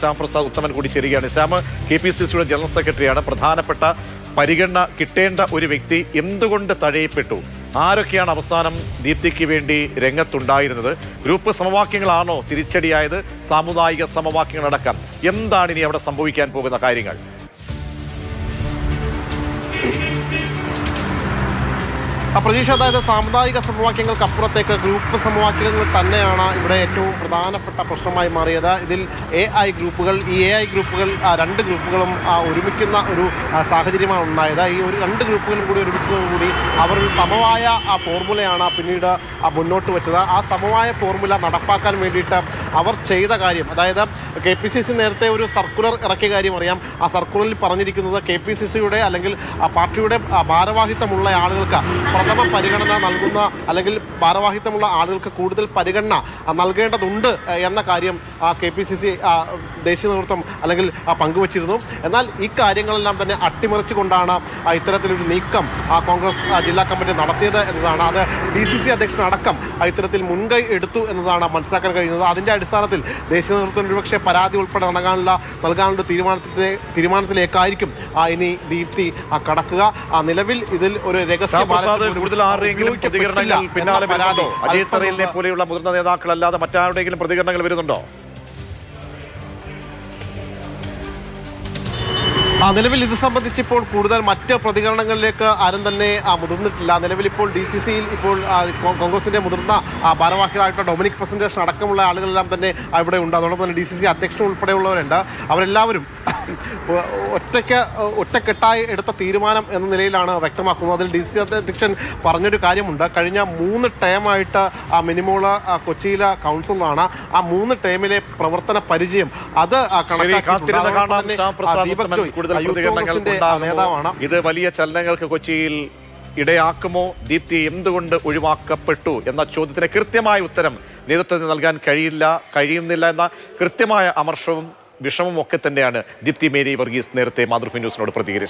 ശ്യാംപ്രസാദ് ഉത്തമൻ കൂടി ചേരുകയാണ്. ശ്യാം KPCCയുടെ ജനറൽ സെക്രട്ടറിയാണ്. പ്രധാനപ്പെട്ട പരിഗണന കിട്ടേണ്ട ഒരു വ്യക്തി എന്തുകൊണ്ട് തഴയപ്പെട്ടു? ആരൊക്കെയാണ് അവസാനം ദീപ്തിക്ക് വേണ്ടി രംഗത്തുണ്ടായിരുന്നത്? ഗ്രൂപ്പ് സമവാക്യങ്ങളാണോ തിരിച്ചടിയായത്? സാമുദായിക സമവാക്യങ്ങളടക്കം എന്താണ് ഇനി അവിടെ സംഭവിക്കാൻ പോകുന്ന കാര്യങ്ങൾ? പ്രതീക്ഷ, അതായത് സാമുദായിക സമവാക്യങ്ങൾക്ക് അപ്പുറത്തേക്ക് ഗ്രൂപ്പ് സമവാക്യങ്ങൾ തന്നെയാണ് ഇവിടെ ഏറ്റവും പ്രധാനപ്പെട്ട പ്രശ്നമായി മാറിയത്. ഇതിൽ AI ഗ്രൂപ്പുകൾ, ഈ AI ഗ്രൂപ്പുകൾ രണ്ട് ഗ്രൂപ്പുകളും ഒരുമിക്കുന്ന ഒരു സാഹചര്യമാണ് ഉണ്ടായത്. ഈ രണ്ട് ഗ്രൂപ്പുകളും കൂടി ഒരുമിച്ചതോടുകൂടി അവർ ഒരു സമവായ ഫോർമുലയാണ് പിന്നീട് മുന്നോട്ട് വെച്ചത്. ആ സമവായ ഫോർമുല നടപ്പാക്കാൻ വേണ്ടിയിട്ട് അവർ ചെയ്ത കാര്യം, അതായത് KPCC നേരത്തെ ഒരു സർക്കുലർ ഇറക്കിയ കാര്യം അറിയാം. ആ സർക്കുലറിൽ പറഞ്ഞിരിക്കുന്നത് KPCCയുടെ അല്ലെങ്കിൽ പാർട്ടിയുടെ ഭാരവാഹിത്വമുള്ള ആളുകൾക്ക് പ്രഥമ പരിഗണന നൽകുന്ന അല്ലെങ്കിൽ ഭാരവാഹിത്വമുള്ള ആളുകൾക്ക് കൂടുതൽ പരിഗണന നൽകേണ്ടതുണ്ട് എന്ന കാര്യം KPCC ദേശീയ നേതൃത്വം അല്ലെങ്കിൽ പങ്കുവച്ചിരുന്നു. എന്നാൽ ഈ കാര്യങ്ങളെല്ലാം തന്നെ അട്ടിമറിച്ചുകൊണ്ടാണ് ഇത്തരത്തിലൊരു നീക്കം കോൺഗ്രസ് ജില്ലാ കമ്മിറ്റി നടത്തിയത് എന്നതാണ്. അത് DCC അധ്യക്ഷനടക്കം ഇത്തരത്തിൽ മുൻകൈ എടുത്തു എന്നതാണ് മനസ്സിലാക്കാൻ കഴിയുന്നത്. അതിൻ്റെ അടിസ്ഥാനത്തിൽ ദേശീയ നേതൃത്വം ഒരുപക്ഷെ പരാതി ഉൾപ്പെടെ നൽകാനുള്ള തീരുമാനത്തിലേക്കായിരിക്കും ഇനി ദീപ്തി കടക്കുക. നിലവിൽ ഇതിൽ ഒരു രഹസ്യ അജയ് തറയിലിനെ പോലെയുള്ള മുതിർന്ന നേതാക്കളല്ലാതെ മറ്റാരുടെയെങ്കിലും പ്രതികരണങ്ങൾ വരുന്നുണ്ടോ? നിലവിൽ ഇത് സംബന്ധിച്ച് ഇപ്പോൾ കൂടുതൽ മറ്റ് പ്രതികരണങ്ങളിലേക്ക് ആരും തന്നെ മുതിർന്നിട്ടില്ല. നിലവിൽ ഇപ്പോൾ DCCയിൽ ഇപ്പോൾ കോൺഗ്രസിന്റെ മുതിർന്ന ഭാരവാഹികളായിട്ടുള്ള ഡൊമിനിക് പ്രസന്റേഷൻ അടക്കമുള്ള ആളുകളെല്ലാം തന്നെ ഇവിടെ ഉണ്ട്. അതോടൊപ്പം തന്നെ DCC അധ്യക്ഷൻ ഉൾപ്പെടെയുള്ളവരുണ്ട്. അവരെല്ലാവരും ഒറ്റക്കെട്ടായി എടുത്ത തീരുമാനം എന്ന നിലയിലാണ് വ്യക്തമാക്കുന്നത്. അതിൽ DCC അധ്യക്ഷൻ പറഞ്ഞൊരു കാര്യമുണ്ട്. കഴിഞ്ഞ 3 ടേമായിട്ട് മിനിമോള് കൊച്ചിയിലെ കൗൺസിലറാണ്. ആ 3 ടേമിലെ പ്രവർത്തന പരിചയം അത് നേതാവാണ്. ഇത് വലിയ ചലനങ്ങൾക്ക് കൊച്ചിയിൽ ഇടയാക്കുമോ? ദീപ്തി എന്തുകൊണ്ട് ഒഴിവാക്കപ്പെട്ടു എന്ന ചോദ്യത്തിന് കൃത്യമായ ഉത്തരം നേതൃത്വത്തിന് നൽകാൻ കഴിയുന്നില്ല എന്ന കൃത്യമായ അമർഷവും വിഷമവും ഒക്കെ തന്നെയാണ് ദീപ്തി മേരി വർഗീസ് നേരത്തെ മാതൃഭൂമി ന്യൂസിനോട് പ്രതികരിച്ചത്.